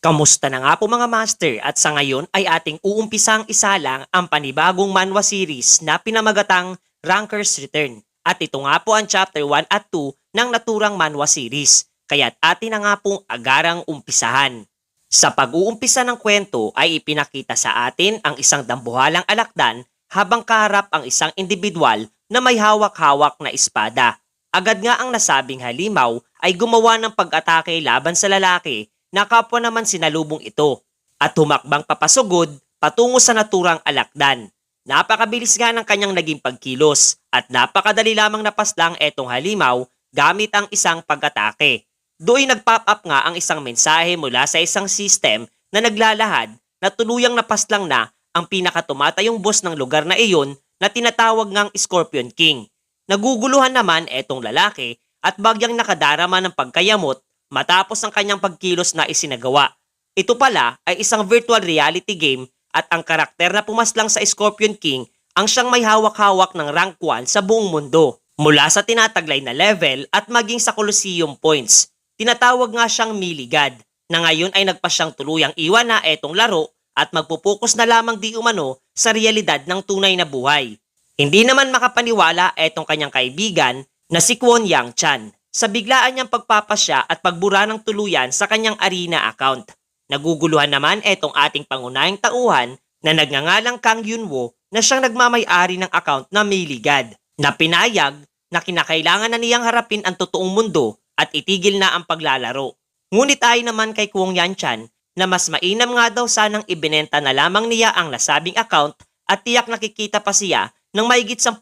Kamusta na nga po mga master at sa ngayon ay ating uumpisang isa lang ang panibagong manhwa series na pinamagatang Ranker's Return. At ito nga po ang chapter 1 at 2 ng naturang manhwa series. Kaya't atin na nga pong agarang umpisahan. Sa pag-uumpisa ng kwento ay ipinakita sa atin ang isang dambuhalang alakdan habang kaharap ang isang individual na may hawak-hawak na espada. Agad nga ang nasabing halimaw ay gumawa ng pag-atake laban sa lalaki na kapwa naman sinalubong ito at humakbang papasugod patungo sa naturang alakdan. Napakabilis nga ng kanyang naging pagkilos at napakadali lamang napaslang etong halimaw gamit ang isang pag-atake. Doon nag-pop up nga ang isang mensahe mula sa isang system na naglalahad na tuluyang napaslang na ang pinakatumatayong boss ng lugar na iyon na tinatawag ngang Scorpion King. Naguguluhan naman etong lalaki at bagyang nakadarama ng pagkayamot matapos ang kanyang pagkilos na isinagawa. Ito pala ay isang virtual reality game at ang karakter na pumaslang sa Scorpion King ang siyang may hawak-hawak ng rank 1 sa buong mundo. Mula sa tinataglay na level at maging sa Colosseum points. Tinatawag nga siyang Miligad na ngayon ay nagpa siyang tuluyang iwan na etong laro at magpupokus na lamang di umano sa realidad ng tunay na buhay. Hindi naman makapaniwala etong kanyang kaibigan na si Kwon Yang Chan sa biglaan niyang pagpapasya at pagbura ng tuluyan sa kanyang arena account. Naguguluhan naman etong ating pangunahing tauhan na nagngangalang Kang Yunwo na siyang nagmamay-ari ng account na Miligad na pinayag na kinakailangan na niyang harapin ang totoong mundo at itigil na ang paglalaro. Ngunit ay naman kay Kwon Yang Chan na mas mainam nga daw sanang ibinenta na lamang niya ang nasabing account at tiyak nakikita pa siya ng mahigit 10,000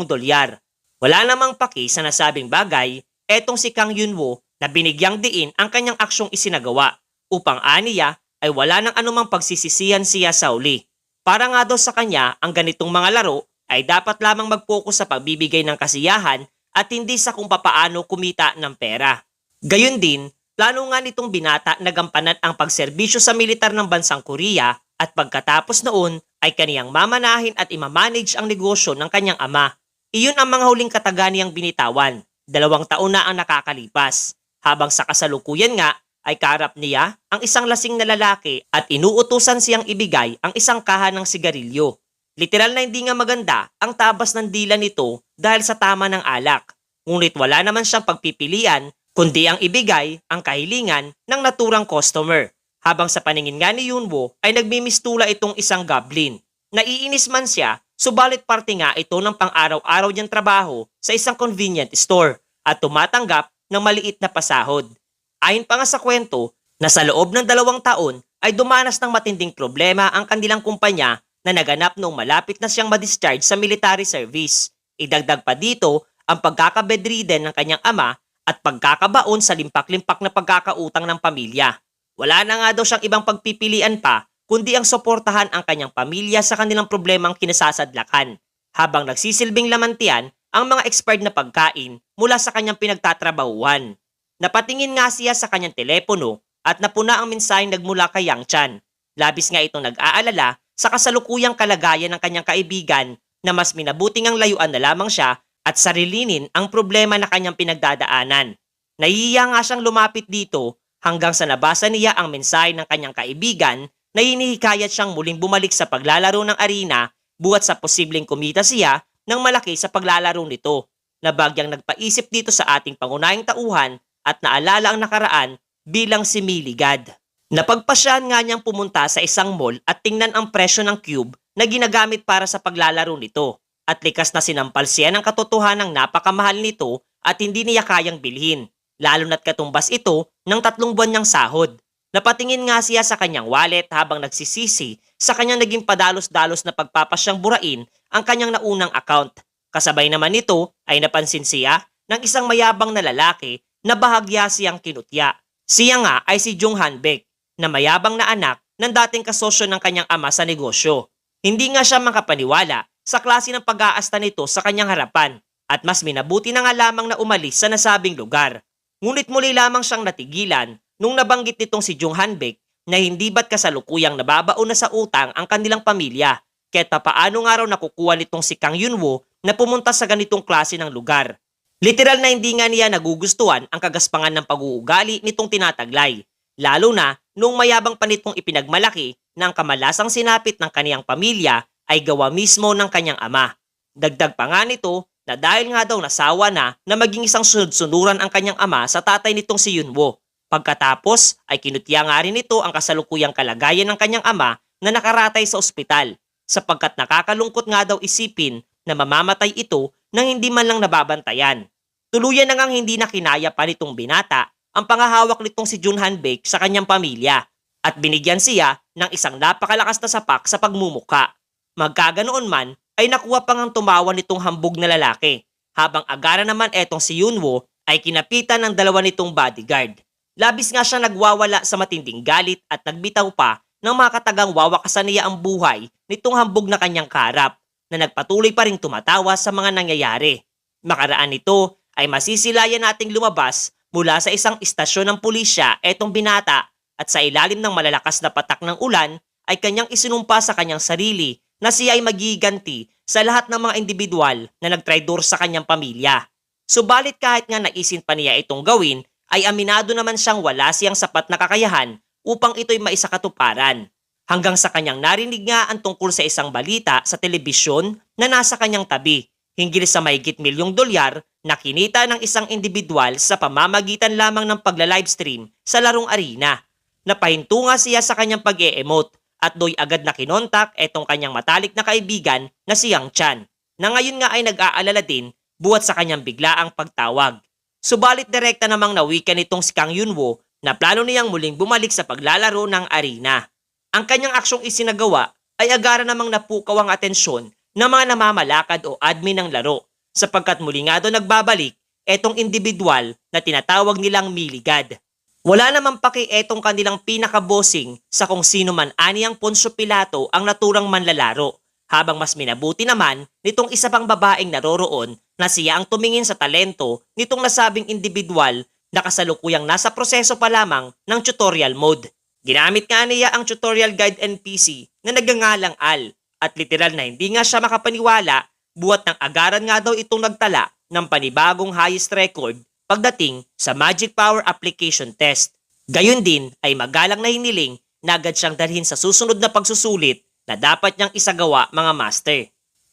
dolyar. Wala namang paki sa nasabing bagay etong si Kang Yunwo na binigyang diin ang kanyang aksyong isinagawa upang aniya ay wala nang anumang pagsisisihan siya sa uli. Para nga daw sa kanya ang ganitong mga laro ay dapat lamang mag-focus sa pagbibigay ng kasiyahan at hindi sa kung papaano kumita ng pera. Gayon din, plano nga nitong binata na gampanan ang pagserbisyo sa militar ng bansang Korea at pagkatapos noon ay kaniyang mamanahin at imamanage ang negosyo ng kanyang ama. Iyon ang mga huling kataganiyang binitawan. 2 taon na ang nakakalipas. Habang sa kasalukuyan nga ay kaharap niya ang isang lasing na lalaki at inuutusan siyang ibigay ang isang kaha ng sigarilyo. Literal na hindi nga maganda ang tabas ng dila nito dahil sa tama ng alak. Ngunit wala naman siyang pagpipilian kundi ang ibigay ang kahilingan ng naturang customer. Habang sa paningin nga ni Yunwo ay nagmimistula itong isang goblin. Naiinis man siya, subalit parte nga ito ng pang-araw-araw niyang trabaho sa isang convenient store at tumatanggap ng maliit na pasahod. Ayon pa nga sa kwento na sa loob ng 2 taon ay dumanas ng matinding problema ang kanilang kumpanya na naganap noong malapit na siyang ma-discharge sa military service. Idagdag pa dito ang pagkaka-bedridden ng kanyang ama at pagkakabaon sa limpak-limpak na pagkakautang ng pamilya. Wala na nga daw siyang ibang pagpipilian pa kundi ang suportahan ang kanyang pamilya sa kanilang problemang kinasasadlakan habang nagsisilbing lamantian ang mga expired na pagkain mula sa kanyang pinagtatrabahuan. Napatingin nga siya sa kanyang telepono at napuna ang mensaheng nagmula kay Yang Chan. Labis nga itong nag-aalala sa kasalukuyang kalagayan ng kanyang kaibigan na mas minabuting ang layuan na lamang siya at sarilinin ang problema na kanyang pinagdadaanan. Nahihiya nga siyang lumapit dito hanggang sa nabasa niya ang mensahe ng kanyang kaibigan na hinihikayat siyang muling bumalik sa paglalaro ng arena buhat sa posibleng kumita siya ng malaki sa paglalaro nito. Na bagyang nagpaisip dito sa ating pangunahing tauhan at naalala ang nakaraan bilang si Miligad. Napagpasyahan nga niyang pumunta sa isang mall at tingnan ang presyo ng cube na ginagamit para sa paglalaro nito. At likas na sinampal siya ng katotohanang napakamahal nito at hindi niya kayang bilhin. Lalo na't katumbas ito ng 3 buwan niyang sahod. Napatingin nga siya sa kanyang wallet habang nagsisisi sa kanyang naging padalos-dalos na pagpapasyang burain ang kanyang naunang account. Kasabay naman nito ay napansin siya ng isang mayabang na lalaki na bahagya siyang kinutya. Siya nga ay si Jung Hanbek na mayabang na anak ng dating kasosyo ng kanyang ama sa negosyo. Hindi nga siya makapaniwala sa klase ng pag-aasta nito sa kanyang harapan at mas minabuti na nga lamang na umalis sa nasabing lugar. Ngunit muli lamang siyang natigilan nung nabanggit nitong si Jung Hanbek na hindi ba't kasalukuyang nababaon na sa utang ang kanilang pamilya kahit papaano nga raw nakukuha nitong si Kang Yunwo na pumunta sa ganitong klase ng lugar. Literal na hindi nga niya nagugustuhan ang kagaspangan ng pag-uugali nitong tinataglay. Lalo na nung mayabang pa nitong ipinagmalaki na ang kamalasang sinapit ng kaniyang pamilya ay gawa mismo ng kanyang ama. Dagdag pa nga nito na dahil nga daw nasawa na maging isang sunod-sunuran ang kanyang ama sa tatay nitong si Yunwo. Pagkatapos ay kinutya nga rin ito ang kasalukuyang kalagayan ng kanyang ama na nakaratay sa ospital sapagkat nakakalungkot nga daw isipin na mamamatay ito nang hindi man lang nababantayan. Tuluyan na ngang hindi na kinaya pa nitong binata ang pangahawak nitong si Jun Hanbek sa kanyang pamilya at binigyan siya ng isang napakalakas na sapak sa pagmumuka. Magkaganoon man ay nakuha pang ang tumawa nitong hambog na lalaki habang agara naman etong si Yunwo ay kinapitan ng dalawa nitong bodyguard. Labis nga siya nagwawala sa matinding galit at nagbitaw pa ng mga katagang wawakasan niya ang buhay nitong hambog na kanyang kaharap na nagpatuloy pa ring tumatawa sa mga nangyayari. Makaraan nito ay masisilayan nating lumabas mula sa isang istasyon ng pulisya etong binata at sa ilalim ng malalakas na patak ng ulan ay kanyang isinumpa sa kanyang sarili na siya ay magiganti sa lahat ng mga individual na nagtraidor sa kanyang pamilya. Subalit kahit nga naisin pa niya itong gawin, ay aminado naman siyang wala siyang sapat na kakayahan upang ito'y maisakatuparan. Hanggang sa kanyang narinig nga ang tungkol sa isang balita sa telebisyon na nasa kanyang tabi, hinggil sa mahigit $1,000,000 na kinita ng isang individual sa pamamagitan lamang ng pagla-livestream sa larong arena. Napahinto nga siya sa kanyang pag-e-emote at do'y agad na kinontak etong kanyang matalik na kaibigan na si Yang Chan, na ngayon nga ay nag-aalala din buhat sa kanyang biglaang pagtawag. Subalit direkta namang nawikan nitong si Kang Yunwo na plano niyang muling bumalik sa paglalaro ng arena. Ang kanyang aksyong isinagawa ay agara namang napukaw ang atensyon ng mga namamalakad o admin ng laro sapagkat muli nga doon nagbabalik etong individual na tinatawag nilang Miligad. Wala namang paki etong kanilang pinakabossing sa kung sino man aniyang Poncio Pilato ang naturang manlalaro, habang mas minabuti naman nitong isa pang babaeng naroroon na siya ang tumingin sa talento nitong nasabing individual na kasalukuyang nasa proseso pa lamang ng tutorial mode. Ginamit nga niya ang tutorial guide NPC na nagngangalang Al at literal na hindi nga siya makapaniwala buhat ng agaran nga daw itong nagtala ng panibagong highest record pagdating sa Magic Power Application Test. Gayon din ay magalang na hiniling na agad siyang dalhin sa susunod na pagsusulit na dapat niyang isagawa mga master.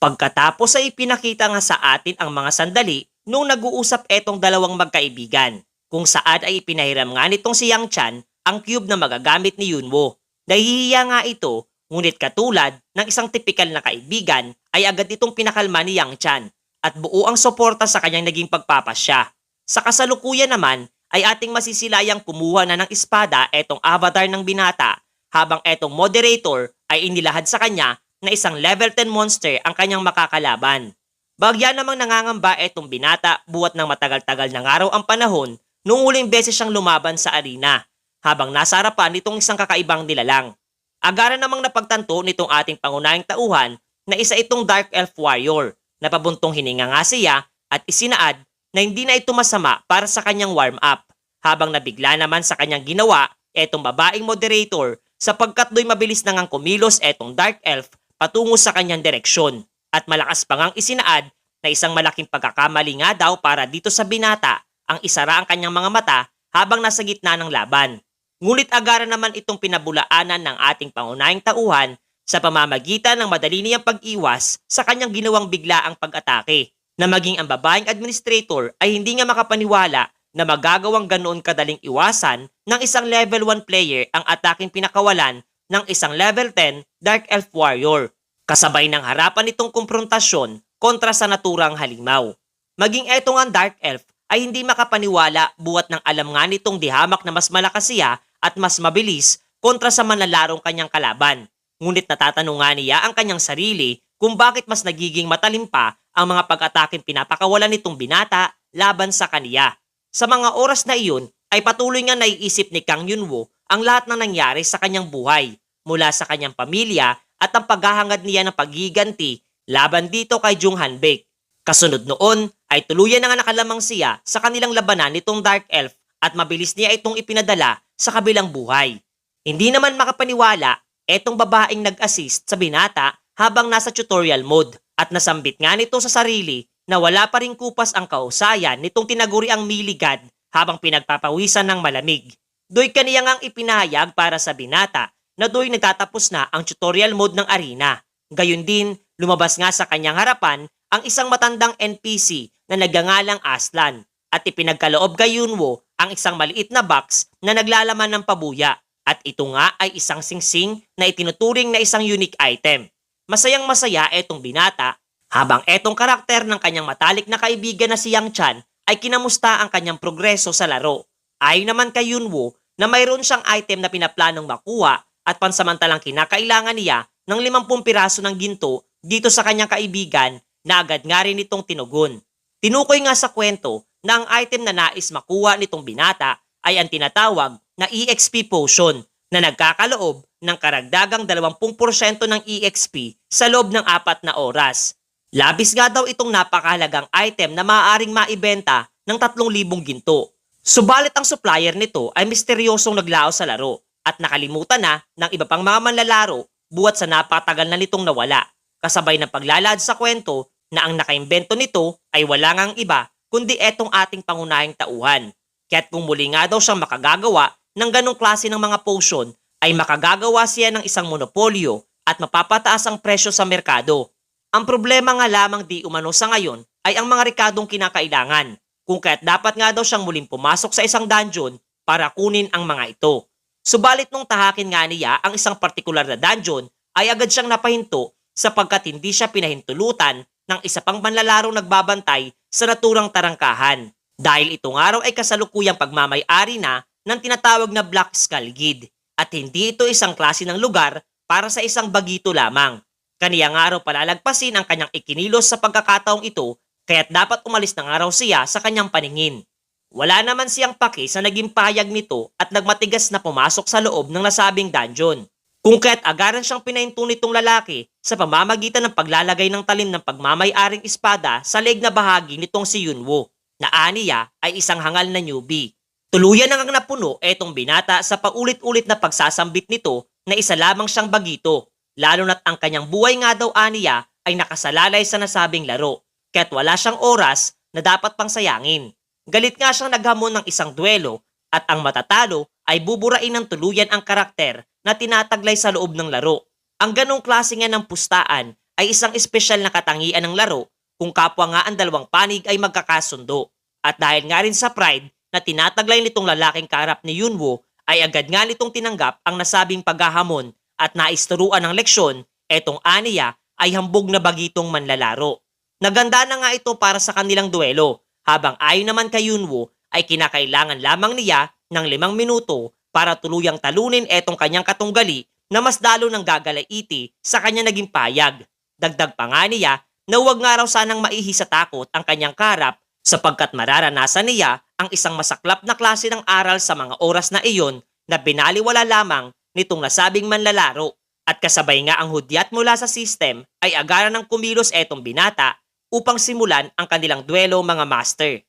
Pagkatapos ay ipinakita nga sa atin ang mga sandali nung nag-uusap etong dalawang magkaibigan, kung saan ay ipinahiram nga nitong si Yang Chan ang cube na magagamit ni Yunwo. Nahihiya nga ito, ngunit katulad ng isang tipikal na kaibigan ay agad itong pinakalma ni Yang Chan at buo ang suporta sa kanyang naging pagpapasya. Sa kasalukuyan naman ay ating masisilayang kumuha na ng espada etong avatar ng binata habang etong moderator ay inilahad sa kanya na isang level 10 monster ang kanyang makakalaban. Bagya namang nangangamba etong binata buhat ng matagal-tagal ng araw ang panahon nung huling beses siyang lumaban sa arena habang nasa harapan nitong isang kakaibang nilalang. Agara namang napagtanto nitong ating pangunahing tauhan na isa itong Dark Elf Warrior na pabuntong hininga nga siya at isinaad na hindi na ito masama para sa kanyang warm-up habang nabigla naman sa kanyang ginawa etong babaeng moderator sapagkat do'y mabilis na ngang kumilos etong Dark Elf patungo sa kanyang direksyon at malakas pa ngang isinaad na isang malaking pagkakamali nga daw para dito sa binata ang isara ang kanyang mga mata habang nasa gitna ng laban. Ngunit agara naman itong pinabulaanan ng ating pangunahing tauhan sa pamamagitan ng madali niyang pag-iwas sa kanyang ginawang biglaang pag-atake na maging ang babaeng administrator ay hindi nga makapaniwala na magagawang ganoon kadaling iwasan ng isang level 1 player ang ataking pinakawalan ng isang level 10 Dark Elf Warrior, kasabay ng harapan nitong komprontasyon kontra sa naturang halimaw. Maging etong ang Dark Elf ay hindi makapaniwala buhat ng alam nga nitong dihamak na mas malakas siya at mas mabilis kontra sa manlalarong kanyang kalaban. Ngunit natatanong nga niya ang kanyang sarili kung bakit mas nagiging matalim pa ang mga pag-ataking pinapakawalan nitong binata laban sa kaniya. Sa mga oras na iyon ay patuloy nga naiisip ni Kang Yunwo ang lahat ng nangyari sa kanyang buhay mula sa kanyang pamilya at ang paghahangad niya ng paghiganti laban dito kay Jung Hanbek. Kasunod noon ay tuluyan na nga nakalamang siya sa kanilang labanan nitong Dark Elf at mabilis niya itong ipinadala sa kabilang buhay. Hindi naman makapaniwala etong babaeng nag-assist sa binata habang nasa tutorial mode at nasambit nga nito sa sarili na wala pa ring kupas ang kausayan nitong tinaguri ang Miligad habang pinagpapawisan ng malamig. Doy kaniya ngang ipinahayag para sa binata na doy nagtatapos na ang tutorial mode ng arena. Gayun din, lumabas nga sa kanyang harapan ang isang matandang NPC na nagngangalang Aslan at ipinagkaloob kay Yunwo ang isang maliit na box na naglalaman ng pabuya at ito nga ay isang singsing na itinuturing na isang unique item. Masayang masaya etong binata habang etong karakter ng kanyang matalik na kaibigan na si Yang Chan ay kinamusta ang kanyang progreso sa laro. Ayon naman kay Yunwo na mayroon siyang item na pinaplanong makuha at pansamantalang kinakailangan niya ng 50 piraso ng ginto dito sa kanyang kaibigan na agad nga rin itong tinugon. Tinukoy nga sa kwento na ang item na nais makuha nitong binata ay ang tinatawag na EXP potion na nagkakaloob ng karagdagang 20% ng EXP sa loob ng 4 na oras. Labis nga daw itong napakahalagang item na maaaring maibenta ng 3,000 ginto. Subalit ang supplier nito ay misteryosong naglao sa laro at nakalimutan na ng iba pang mga manlalaro buhat sa napatagal na nitong nawala. Kasabay ng paglalad sa kwento na ang nakaimbento nito ay wala ngang iba kundi etong ating pangunahing tauhan. Kaya't kung muli nga daw siyang makagagawa ng ganong klase ng mga potion ay makagagawa siya ng isang monopolyo at mapapataas ang presyo sa merkado. Ang problema nga lamang di umano sa ngayon ay ang mga rekadong kinakailangan. Kung kaya't dapat nga daw siyang muling pumasok sa isang dungeon para kunin ang mga ito. Subalit nung tahakin nga niya ang isang partikular na dungeon ay agad siyang napahinto sapagkat hindi siya pinahintulutan ng isa pang manlalarong nagbabantay sa naturang tarangkahan. Dahil itong araw ay kasalukuyang pagmamay-ari na ng tinatawag na Black Skull Guild at hindi ito isang klase ng lugar para sa isang bagito lamang. Kaniyang araw palalagpasin ang kanyang ikinilos sa pagkakataong ito kaya't dapat umalis ng araw siya sa kanyang paningin. Wala naman siyang paki sa naging pahayag nito at nagmatigas na pumasok sa loob ng nasabing dungeon. Kung kaya't agaran siyang pinahinto nitong lalaki sa pamamagitan ng paglalagay ng talim ng pagmamay-aring espada sa leeg na bahagi nitong si Yunwo, na aniya ay isang hangal na newbie. Tuluyan nang napuno etong binata sa paulit-ulit na pagsasambit nito na isa lamang siyang bagito, lalo na't ang kanyang buhay nga daw aniya ay nakasalalay sa nasabing laro. Kaya't wala siyang oras na dapat pang sayangin. Galit nga siyang naghamon ng isang duelo at ang matatalo ay buburain ng tuluyan ang karakter na tinataglay sa loob ng laro. Ang ganong klase nga ng pustaan ay isang espesyal na katangian ng laro kung kapwa nga ang dalawang panig ay magkakasundo. At dahil nga rin sa pride na tinataglay nitong lalaking kaharap ni Yunwo ay agad nga nitong tinanggap ang nasabing paghahamon at naisturuan ng leksyon, etong aniya ay hambog na bagitong manlalaro. Naganda na nga ito para sa kanilang duelo, habang ayon naman kay Yunwo ay kinakailangan lamang niya ng 5 minuto para tuluyang talunin etong kanyang katunggali na mas lalo ng gagalaiti sa kanya naging payag. Dagdag pa nga niya na huwag nga raw sanang maihi sa takot ang kanyang karap sapagkat mararanasan niya ang isang masaklap na klase ng aral sa mga oras na iyon na binaliwala lamang nitong nasabing manlalaro. At kasabay nga ang hudyat mula sa system ay agaran ng kumilos etong binata upang simulan ang kanilang duelo mga master.